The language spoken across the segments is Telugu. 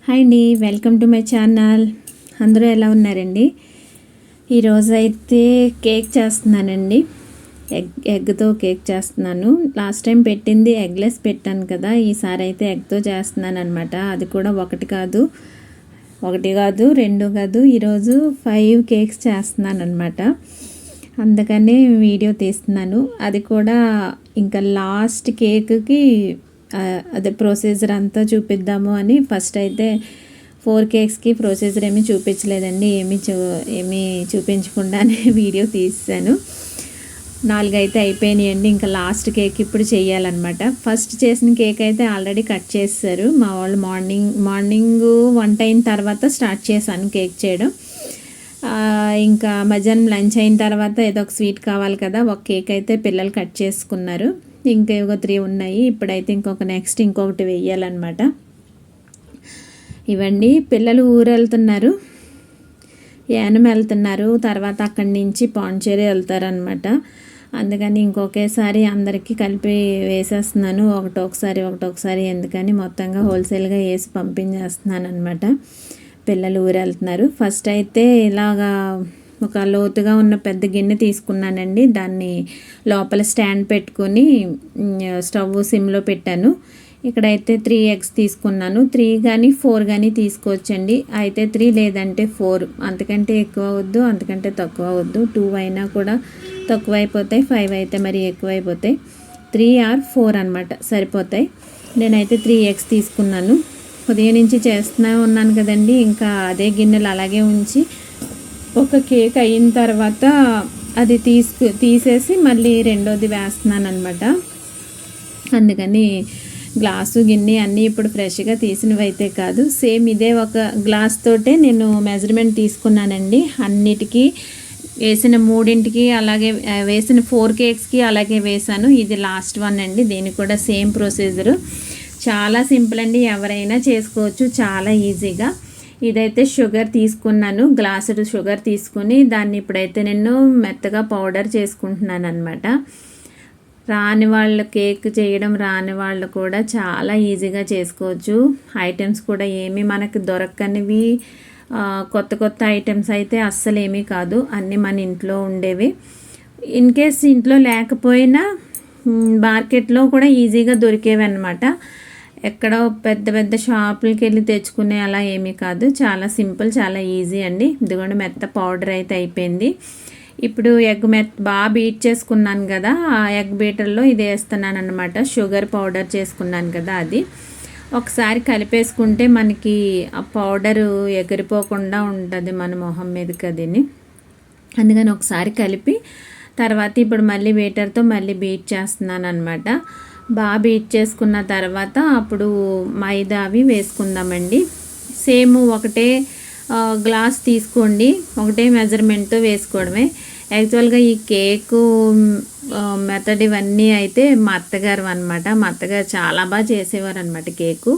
హాయ్ అండి, వెల్కమ్ టు మై ఛానల్. అందరూ ఎలా ఉన్నారండి? ఈరోజు అయితే కేక్ చేస్తున్నానండి. ఎగ్తో కేక్ చేస్తున్నాను. లాస్ట్ టైం పెట్టింది ఎగ్లెస్ పెట్టాను కదా, ఈసారి అయితే ఎగ్తో చేస్తున్నాను అనమాట. అది కూడా ఒకటి కాదు రెండు కాదు, ఈరోజు 5 కేక్స్ చేస్తున్నాను అనమాట. అందుకని వీడియో తీస్తున్నాను. అది కూడా ఇంకా లాస్ట్ కేక్కి అదే ప్రొసీజర్ అంతా చూపిద్దాము అని ఫస్ట్ అయితే 4 కేక్స్కి ప్రొసీజర్ ఏమీ చూపించలేదండి. ఏమీ చూపించకుండానే వీడియో తీసాను. 4 అయితే అయిపోయినాయండి. ఇంకా లాస్ట్ కేక్ ఇప్పుడు చేయాలన్నమాట. ఫస్ట్ చేసిన కేక్ అయితే ఆల్రెడీ కట్ చేస్తారు మా వాళ్ళు. మార్నింగ్ వంట అయిన తర్వాత స్టార్ట్ చేశాను కేక్ చేయడం. ఇంకా మధ్యాహ్నం లంచ్ అయిన తర్వాత ఏదో ఒక స్వీట్ కావాలి కదా, ఒక కేక్ అయితే పిల్లలు కట్ చేసుకున్నారు. ఇంకా 3 ఉన్నాయి. ఇప్పుడైతే ఇంకొకటి వేయాలన్నమాట. ఇవండి పిల్లలు ఊరు వెళ్తున్నారు, యానం వెళ్తున్నారు. తర్వాత అక్కడి నుంచి పాండిచేరి వెళ్తారనమాట. అందుకని ఇంకొకేసారి అందరికీ కలిపి వేసేస్తున్నాను. ఒకటొకసారి ఎందుకని మొత్తంగా హోల్సేల్గా వేసి పంపించేస్తున్నాను అనమాట. పిల్లలు ఊరు వెళ్తున్నారు. ఫస్ట్ అయితే ఇలాగా ఒక లోతుగా ఉన్న పెద్ద గిన్నె తీసుకున్నానండి. దాన్ని లోపల స్టాండ్ పెట్టుకొని స్టవ్ సిమ్లో పెట్టాను. ఇక్కడైతే 3 ఎగ్స్ తీసుకున్నాను. 3 కానీ 4 కానీ తీసుకోవచ్చండి. అయితే 3 లేదంటే 4, అంతకంటే ఎక్కువ వద్దు, అంతకంటే తక్కువ వద్దు. 2 అయినా కూడా తక్కువ అయిపోతాయి, 5 అయితే మరి ఎక్కువ అయిపోతాయి. 3 or 4 అనమాట సరిపోతాయి. నేనైతే 3 ఎగ్స్ తీసుకున్నాను. ఉదయం నుంచి చేస్తూనే ఉన్నాను కదండి, ఇంకా అదే గిన్నెలు అలాగే ఉంచి ఒక కేక్ అయిన తర్వాత అది తీసేసి మళ్ళీ రెండోది వేస్తున్నాను అనమాట. అందుకని గ్లాసు గిన్నె అన్నీ ఇప్పుడు ఫ్రెష్గా తీసినవి అయితే కాదు, సేమ్ ఇదే ఒక గ్లాస్ తోటే నేను మెజర్మెంట్ తీసుకున్నానండి. అన్నిటికీ వేసిన 3ంటికి అలాగే వేసిన 4 కేక్స్కి అలాగే వేసాను. ఇది లాస్ట్ వన్ అండి. దీనికి కూడా సేమ్ ప్రొసీజరు. చాలా సింపుల్ అండి, ఎవరైనా చేసుకోవచ్చు చాలా ఈజీగా. ఇదైతే షుగర్ తీసుకున్నాను, గ్లాసుడు షుగర్ తీసుకుని దాన్ని ఇప్పుడైతే నేను మెత్తగా పౌడర్ చేసుకుంటున్నాను అనమాట. రాని వాళ్ళు, కేక్ చేయడం రాని వాళ్ళు కూడా చాలా ఈజీగా చేసుకోవచ్చు. ఐటమ్స్ కూడా ఏమీ మనకు దొరకనివి, కొత్త ఐటమ్స్ అయితే అస్సలు ఏమీ కాదు, అన్నీ మన ఇంట్లో ఉండేవి. ఇన్ కేస్ ఇంట్లో లేకపోయినా మార్కెట్లో కూడా ఈజీగా దొరికేవి అనమాట. ఎక్కడో పెద్ద షాపులకి వెళ్ళి తెచ్చుకునే అలా ఏమీ కాదు. చాలా సింపుల్, చాలా ఈజీ అండి. ఇదిగోండి మెత్త పౌడర్ అయితే అయిపోయింది. ఇప్పుడు ఎగ్ బాగా బీట్ చేసుకున్నాను కదా, ఆ ఎగ్ బీటర్లో ఇది వేస్తున్నాను అనమాట. షుగర్ పౌడర్ చేసుకున్నాను కదా, అది ఒకసారి కలిపేసుకుంటే మనకి ఆ పౌడరు ఎగిరిపోకుండా ఉంటుంది మన మొహం మీదకి అదిని. అందుకని ఒకసారి కలిపి తర్వాత ఇప్పుడు మళ్ళీ బీటర్తో మళ్ళీ బీట్ చేస్తున్నాను అనమాట. బాగా బీట్ చేసుకున్న తర్వాత అప్పుడు మైదా అవి వేసుకుందామండి. సేమ్ ఒకటే గ్లాస్ తీసుకోండి, ఒకటే మెజర్మెంట్తో వేసుకోవడమే. యాక్చువల్గా ఈ కేకు మెథడ్ ఇవన్నీ అయితే మా అత్తగారు అనమాట. మా అత్తగారు చాలా బాగా చేసేవారు అనమాట కేకు.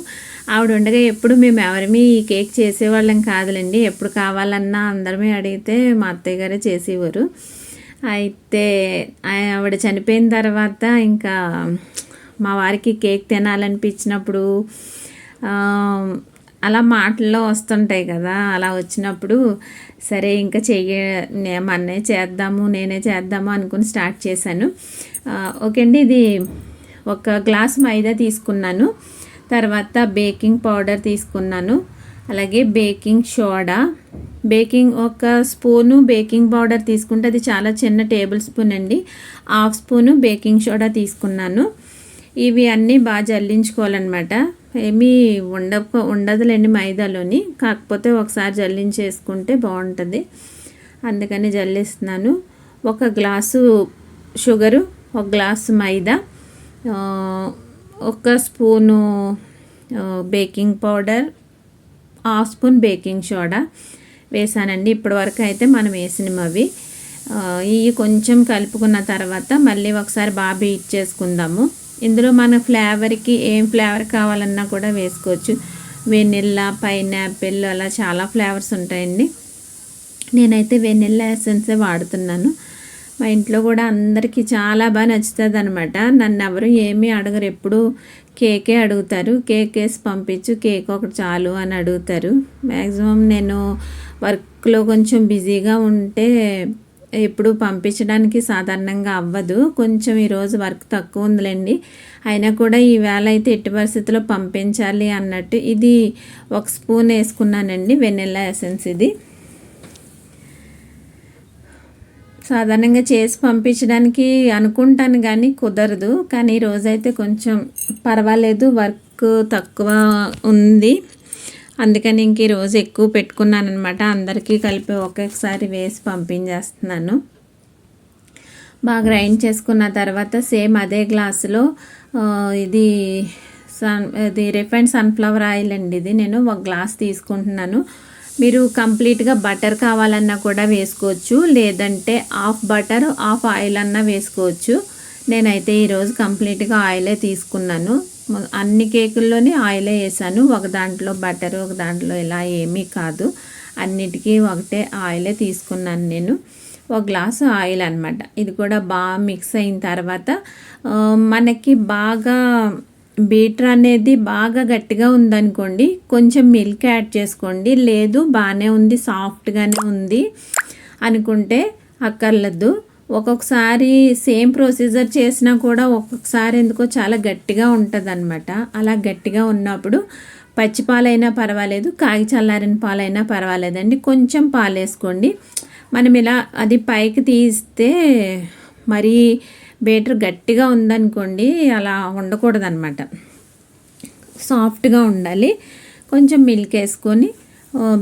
ఆవిడ ఉండగా ఎప్పుడు మేము ఎవరిమీ ఈ కేక్ చేసేవాళ్ళం కాదులేండి. ఎప్పుడు కావాలన్నా అందరమే అడిగితే మా అత్తయ్య గారే చేసేవారు. అయితే ఆవిడ చనిపోయిన తర్వాత ఇంకా మా వారికి కేక్ తినాలనిపించినప్పుడు అలా మాటల్లో వస్తుంటాయి కదా, అలా వచ్చినప్పుడు సరే ఇంకా నేనే చేద్దాము అనుకుని స్టార్ట్ చేశాను. ఓకే అండి, ఇది ఒక గ్లాస్ మైదా తీసుకున్నాను. తర్వాత బేకింగ్ పౌడర్ తీసుకున్నాను, అలాగే బేకింగ్ సోడా. ఒక స్పూను బేకింగ్ పౌడర్ తీసుకుంటే అది చాలా చిన్న టేబుల్ స్పూన్ అండి. 1/2 స్పూను బేకింగ్ సోడా తీసుకున్నాను. ఇవి అన్నీ బాగా జల్లించుకోవాలన్నమాట. ఏమీ ఉండదులేండి మైదాలోని, కాకపోతే ఒకసారి జల్లించేసుకుంటే బాగుంటుంది, అందుకని జల్లిస్తున్నాను. 1 గ్లాసు షుగరు, 1 గ్లాసు మైదా, 1 spoon baking powder, 1/2 spoon baking soda వేసానండి. ఇప్పటివరకు అయితే మనం వేసినవి అవి. ఇవి కొంచెం కలుపుకున్న తర్వాత మళ్ళీ ఒకసారి బాగా బీట్ చేసుకుందాము. ఇందులో మన ఫ్లేవర్కి ఏం ఫ్లేవర్ కావాలన్నా కూడా వేసుకోవచ్చు. వెనిల్లా, పైనాపిల్, అలా చాలా ఫ్లేవర్స్ ఉంటాయండి. నేనైతే వెనిల్లా ఎసెన్సే వాడుతున్నాను. మా ఇంట్లో కూడా అందరికీ చాలా బాగా నచ్చుతుంది అనమాట. నన్ను ఎవరు ఏమీ అడగరు, ఎప్పుడు కేకే అడుగుతారు. కేక్ వేసి పంపించు, కేక్ ఒకటి చాలు అని అడుగుతారు. మ్యాక్సిమం నేను వర్క్లో కొంచెం బిజీగా ఉంటే ఎప్పుడు పంపించడానికి సాధారణంగా అవ్వదు. కొంచెం ఈరోజు వర్క్ తక్కువ ఉందిలేండి, అయినా కూడా ఈవేళ అయితే ఎట్టి పరిస్థితుల్లో పంపించాలి అన్నట్టు ఇది 1 స్పూన్ వేసుకున్నానండి వెనిల్లా ఎసెన్స్. ఇది సాధారణంగా చేసి పంపించడానికి అనుకుంటాను కానీ కుదరదు. కానీ ఈరోజైతే కొంచెం పర్వాలేదు, వర్క్ తక్కువ ఉంది, అందుకని ఇంక ఈరోజు ఎక్కువ పెట్టుకున్నాను అనమాట. అందరికీ కలిపి ఒకేసారి వేసి పంపించేస్తున్నాను. బాగా గ్రైండ్ చేసుకున్న తర్వాత సేమ్ అదే గ్లాసులో ఇది రిఫైండ్ సన్ఫ్లవర్ ఆయిల్ అండి. ఇది నేను 1 గ్లాస్ తీసుకుంటున్నాను. మీరు కంప్లీట్గా బటర్ కావాలన్నా కూడా వేసుకోవచ్చు, లేదంటే హాఫ్ బటర్ హాఫ్ ఆయిల్ అన్నా వేసుకోవచ్చు. నేనైతే ఈరోజు కంప్లీట్గా ఆయిలే తీసుకున్నాను. అన్ని కేకుల్లోని ఆయిలే వేసాను. ఒక దాంట్లో బటర్, ఒక దాంట్లో ఇలా ఏమీ కాదు, అన్నిటికీ ఒకటే ఆయిలే తీసుకున్నాను నేను. 1 గ్లాసు ఆయిల్ అనమాట. ఇది కూడా బాగా మిక్స్ అయిన తర్వాత మనకి బాగా బీటర్ అనేది బాగా గట్టిగా ఉందనుకోండి, కొంచెం మిల్క్ యాడ్ చేసుకోండి. లేదు బాగానే ఉంది, సాఫ్ట్గానే ఉంది అనుకుంటే అక్కర్లేదు. ఒక్కొక్కసారి సేమ్ ప్రొసీజర్ చేసినా కూడా ఒక్కొక్కసారి ఎందుకో చాలా గట్టిగా ఉంటుంది అనమాట. అలా గట్టిగా ఉన్నప్పుడు పచ్చి పాలైనా పర్వాలేదు, కాగి చల్లారిన పాలైనా పర్వాలేదండి, కొంచెం పాలు వేసుకోండి. మనం ఇలా అది పైకి తీస్తే మరీ బేటర్ గట్టిగా ఉందనుకోండి, అలా ఉండకూడదు అనమాట, సాఫ్ట్గా ఉండాలి. కొంచెం మిల్క్ వేసుకొని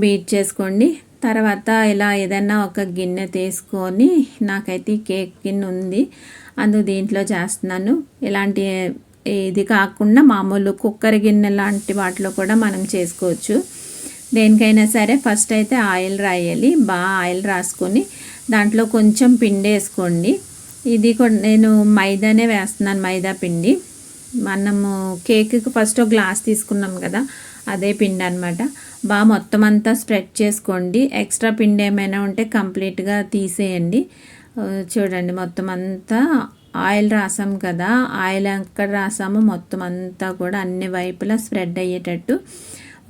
బీట్ చేసుకోండి. తర్వాత ఇలా ఏదైనా ఒక గిన్నె తీసుకొని, నాకైతే కేక్ గిన్నె ఉంది అందుకు దీంట్లో చేస్తున్నాను. ఇలాంటి ఇది కాకుండా మామూలు కుక్కర్ గిన్నె లాంటి వాటిలో కూడా మనం చేసుకోవచ్చు. దేనికైనా సరే ఫస్ట్ అయితే ఆయిల్ రాయాలి. బాగా ఆయిల్ రాసుకొని దాంట్లో కొంచెం పిండి వేసుకోండి. ఇది కూడా నేను మైదానే వేస్తున్నాను, మైదా పిండి. మనము కేక్కి ఫస్ట్ ఒక గ్లాస్ తీసుకున్నాం కదా, అదే పిండి అనమాట. బాగా మొత్తం అంతా స్ప్రెడ్ చేసుకోండి. ఎక్స్ట్రా పిండి ఏమైనా ఉంటే కంప్లీట్గా తీసేయండి. చూడండి మొత్తం అంతా ఆయిల్ రాసాం కదా, ఆయిల్ ఎక్కడ రాసామో మొత్తం అంతా కూడా అన్ని వైపులా స్ప్రెడ్ అయ్యేటట్టు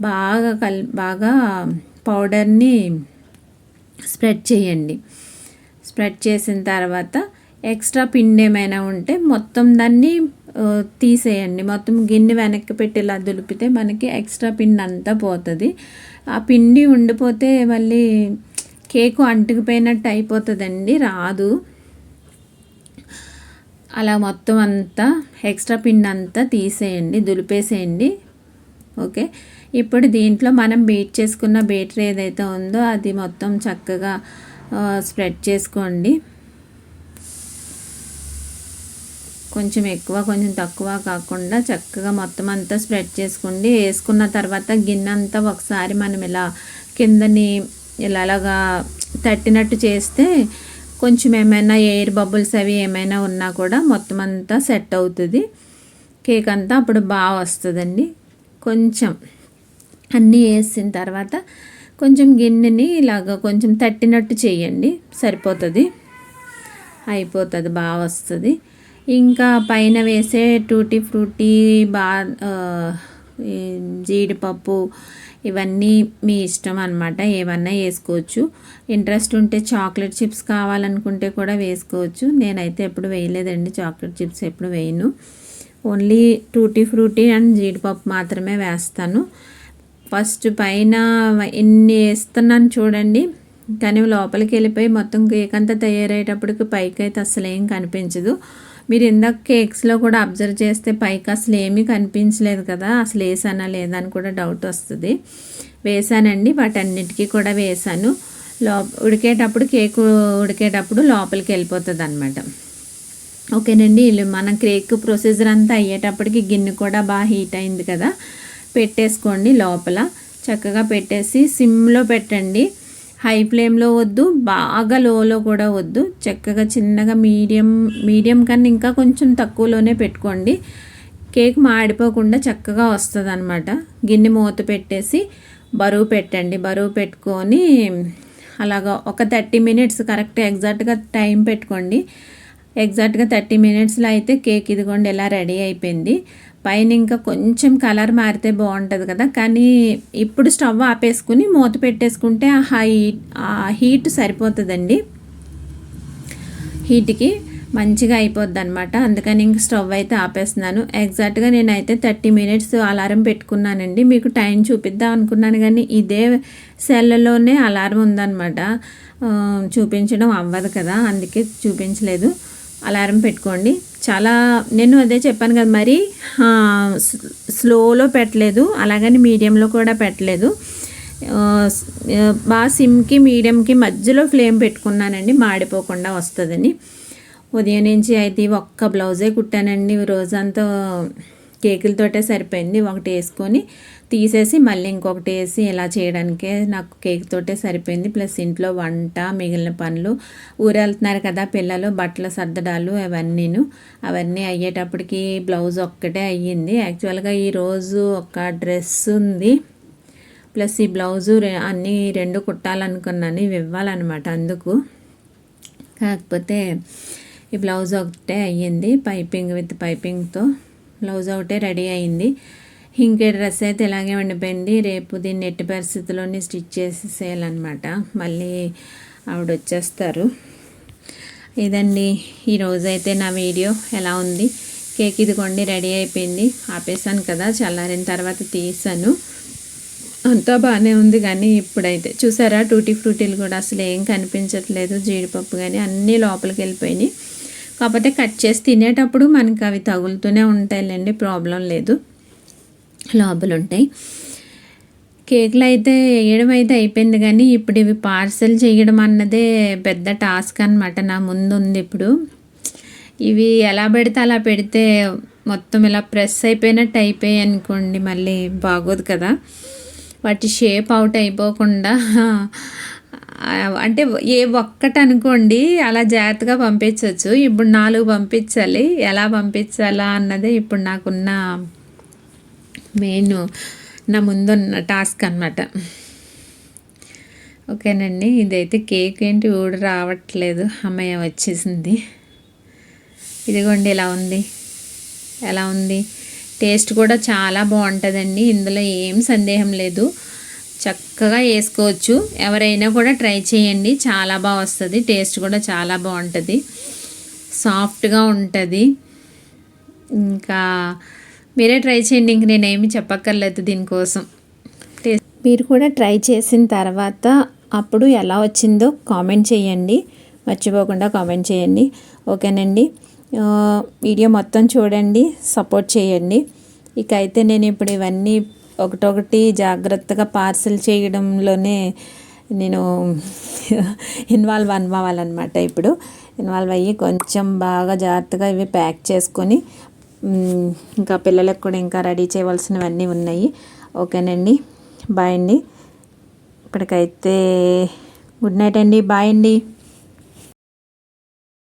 బాగా పౌడర్ని స్ప్రెడ్ చేయండి. స్ప్రెడ్ చేసిన తర్వాత ఎక్స్ట్రా పిండి ఏమైనా ఉంటే మొత్తం దాన్ని తీసేయండి. మొత్తం గిన్నె వెనక్కి పెట్టి ఇలా దులిపితే మనకి ఎక్స్ట్రా పిండి అంతా పోతుంది. ఆ పిండి ఉండిపోతే మళ్ళీ కేకు అంటుకుపోయినట్టు అయిపోతుందండి, రాదు. అలా మొత్తం అంతా ఎక్స్ట్రా పిండి అంతా తీసేయండి, దులిపేసేయండి. ఓకే, ఇప్పుడు దీంట్లో మనం బీట్ చేసుకున్న బేటర్ ఏదైతే ఉందో అది మొత్తం చక్కగా స్ప్రెడ్ చేసుకోండి. కొంచెం ఎక్కువ కొంచెం తక్కువ కాకుండా చక్కగా మొత్తం అంతా స్ప్రెడ్ చేసుకోండి. వేసుకున్న తర్వాత గిన్నె అంతా ఒకసారి మనం ఇలా కిందని ఇలాగా తట్టినట్టు చేస్తే కొంచెం ఏమైనా ఎయిర్ బబుల్స్ అవి ఏమైనా ఉన్నా కూడా మొత్తం అంతా సెట్ అవుతుంది. కేక్ అంతా అప్పుడు బాగా వస్తుందండి. కొంచెం అన్నీ వేసిన తర్వాత కొంచెం గిన్నెని ఇలాగ కొంచెం తట్టినట్టు చేయండి, సరిపోతుంది, అయిపోతుంది, బాగా వస్తుంది. ఇంకా పైన వేసే టూటీ ఫ్రూటీ జీడిపప్పు ఇవన్నీ మీ ఇష్టం అనమాట, ఏమన్నా వేసుకోవచ్చు. ఇంట్రెస్ట్ ఉంటే చాక్లెట్ చిప్స్ కావాలనుకుంటే కూడా వేసుకోవచ్చు. నేనైతే ఎప్పుడు వేయలేదండి, చాక్లెట్ చిప్స్ ఎప్పుడు వేయను. ఓన్లీ టూటీ ఫ్రూటీ అండ్ జీడిపప్పు మాత్రమే వేస్తాను. ఫస్ట్ పైన ఎన్ని వేస్తున్నాను చూడండి, కానీ లోపలికి వెళ్ళిపోయి మొత్తం కేక్ అంతా తయారయ్యేటప్పటికి పైకి అయితే అసలు ఏం కనిపించదు. మీరు ఇందాక కేక్స్లో కూడా అబ్జర్వ్ చేస్తే పైకి అసలు ఏమీ కనిపించలేదు కదా, అసలు వేసానా లేదా అని కూడా డౌట్ వస్తుంది. వేసానండి, వాటన్నిటికీ కూడా వేసాను. ఉడికేటప్పుడు కేక్ ఉడికేటప్పుడు లోపలికి వెళ్ళిపోతుంది అనమాట. ఓకేనండి, మన కేక్ ప్రొసీజర్ అంతా అయ్యేటప్పటికి గిన్నె కూడా బాగా హీట్ అయింది కదా, పెట్టేసుకోండి. లోపల చక్కగా పెట్టేసి సిమ్లో పెట్టండి. హై ఫ్లేమ్లో వద్దు, బాగా లోలో కూడా వద్దు, చక్కగా చిన్నగా మీడియం కన్నా ఇంకా కొంచెం తక్కువలోనే పెట్టుకోండి. కేక్ మాడిపోకుండా చక్కగా వస్తుంది అనమాట. గిన్నె మూత పెట్టేసి బరువు పెట్టండి. బరువు పెట్టుకొని అలాగా ఒక 30 మినిట్స్ కరెక్ట్ ఎగ్జాక్ట్గా టైం పెట్టుకోండి. ఎగ్జాక్ట్గా 30 మినిట్స్లో అయితే కేక్ ఇదిగోండి ఇలా రెడీ అయిపోయింది. పైన ఇంకా కొంచెం కలర్ మారితే బాగుంటుంది కదా, కానీ ఇప్పుడు స్టవ్ ఆపేసుకుని మూత పెట్టేసుకుంటే ఆ హీట్ సరిపోతుందండి. హీట్కి మంచిగా అయిపోద్ది అనమాట. అందుకని ఇంక స్టవ్ అయితే ఆపేస్తున్నాను. ఎగ్జాక్ట్గా నేనైతే 30 మినిట్స్ అలారం పెట్టుకున్నానండి. మీకు టైం చూపిద్దాం అనుకున్నాను కానీ ఇదే సెల్లోనే అలారం ఉందన్నమాట. చూపించడం అవ్వదు కదా, అందుకే చూపించలేదు. అలారం పెట్టుకోండి. చాలా నేను అదే చెప్పాను కదా, మరి స్లోలో పెట్టలేదు, అలాగని మీడియంలో కూడా పెట్టలేదు. బాగా సిమ్కి మీడియంకి మధ్యలో ఫ్లేమ్ పెట్టుకున్నానండి, మాడిపోకుండా వస్తుందని. ఉదయం నుంచి అయితే ఒక్క బ్లౌజే కుట్టానండి. రోజంతా కేకులతోటే సరిపోయింది. ఒకటి వేసుకొని తీసేసి మళ్ళీ ఇంకొకటి వేసి ఇలా చేయడానికే నాకు కేక్ తోటే సరిపోయింది. ప్లస్ ఇంట్లో వంట, మిగిలిన పనులు, ఊరెళ్తున్నారు కదా పిల్లలు, బట్టలు సర్దడాలు అవన్నీ అయ్యేటప్పటికి బ్లౌజ్ ఒక్కటే అయ్యింది. యాక్చువల్గా ఈరోజు ఒక డ్రెస్ ఉంది, ప్లస్ ఈ బ్లౌజు అన్నీ 2 కుట్టాలనుకున్నాను, ఇవి ఇవ్వాలన్నమాట. అందుకు కాకపోతే ఈ బ్లౌజ్ ఒకటే అయ్యింది, విత్ పైపింగ్తో బ్లౌజ్ ఒకటే రెడీ అయింది. ఇంకే డ్రెస్ అయితే ఇలాగే ఉండిపోయింది. రేపు దీన్ని ఎట్టి పరిస్థితుల్లోని స్టిచ్ చేసేయాలన్నమాట. మళ్ళీ ఆవిడ వచ్చేస్తారు. ఇదండి ఈరోజు అయితే నా వీడియో. ఎలా ఉంది కేక్? ఇదిగోండి రెడీ అయిపోయింది. ఆపేసాను కదా, చల్లారిన తర్వాత తీసాను. అంతా బాగానే ఉంది. కానీ ఇప్పుడైతే చూసారా, టూటీ ఫ్రూటీలు కూడా అసలు ఏం కనిపించట్లేదు, జీడిపప్పు కానీ అన్నీ లోపలికి వెళ్ళిపోయినాయి. కాకపోతే కట్ చేసి తినేటప్పుడు మనకి అవి తగులుతూనే ఉంటాయిలేండి, ప్రాబ్లం లేదు, లోపల ఉంటాయి. కేకులు అయితే వేయడం అయితే అయిపోయింది, కానీ ఇప్పుడు ఇవి పార్సెల్ చేయడం అన్నదే పెద్ద టాస్క్ అనమాట. నా ముందు ఉంది ఇప్పుడు. ఇవి ఎలా పెడితే అలా పెడితే మొత్తం ఇలా ప్రెస్ అయిపోయినట్టు అయిపోయాయి అనుకోండి, మళ్ళీ బాగోదు కదా. వాటి షేప్ అవుట్ అయిపోకుండా, అంటే ఏ ఒక్కటి అనుకోండి అలా జాగ్రత్తగా పంపించవచ్చు. ఇప్పుడు 4 పంపించాలి, ఎలా పంపించాలా అన్నదే ఇప్పుడు నాకున్న మెయిన్, నా ముందున్న టాస్క్ అనమాట. ఓకేనండి, ఇదైతే కేక్ ఏంటి ఊడు రావట్లేదు, అమ్మయ్య వచ్చేసింది. ఇదిగోండి ఎలా ఉంది. టేస్ట్ కూడా చాలా బాగుంటుందండి, ఇందులో ఏం సందేహం లేదు. చక్కగా వేసుకోవచ్చు, ఎవరైనా కూడా ట్రై చేయండి, చాలా బాగా వస్తుంది. టేస్ట్ కూడా చాలా బాగుంటుంది, సాఫ్ట్గా ఉంటుంది. ఇంకా మీరే ట్రై చేయండి, ఇంక నేనేమి చెప్పక్కర్లేదు దీనికోసం. మీరు కూడా ట్రై చేసిన తర్వాత అప్పుడు ఎలా వచ్చిందో కామెంట్ చేయండి, మర్చిపోకుండా కామెంట్ చేయండి. ఓకేనండి, వీడియో మొత్తం చూడండి, సపోర్ట్ చేయండి. ఇక అయితే నేను ఇప్పుడు ఇవన్నీ ఒకటొకటి జాగ్రత్తగా పార్సెల్ చేయడంలోనే నేను ఇన్వాల్వ్ అవ్వాలన్నమాట. ఇప్పుడు ఇన్వాల్వ్ అయ్యి కొంచెం బాగా జాగ్రత్తగా ఇవి ప్యాక్ చేసుకొని, ఇంకా పిల్లలకు కూడా ఇంకా రెడీ చేయవలసినవన్నీ ఉన్నాయి. ఓకేనండి, బాయ్ అండి. ఇప్పటికైతే గుడ్ నైట్ అండి, బాయ్ అండి.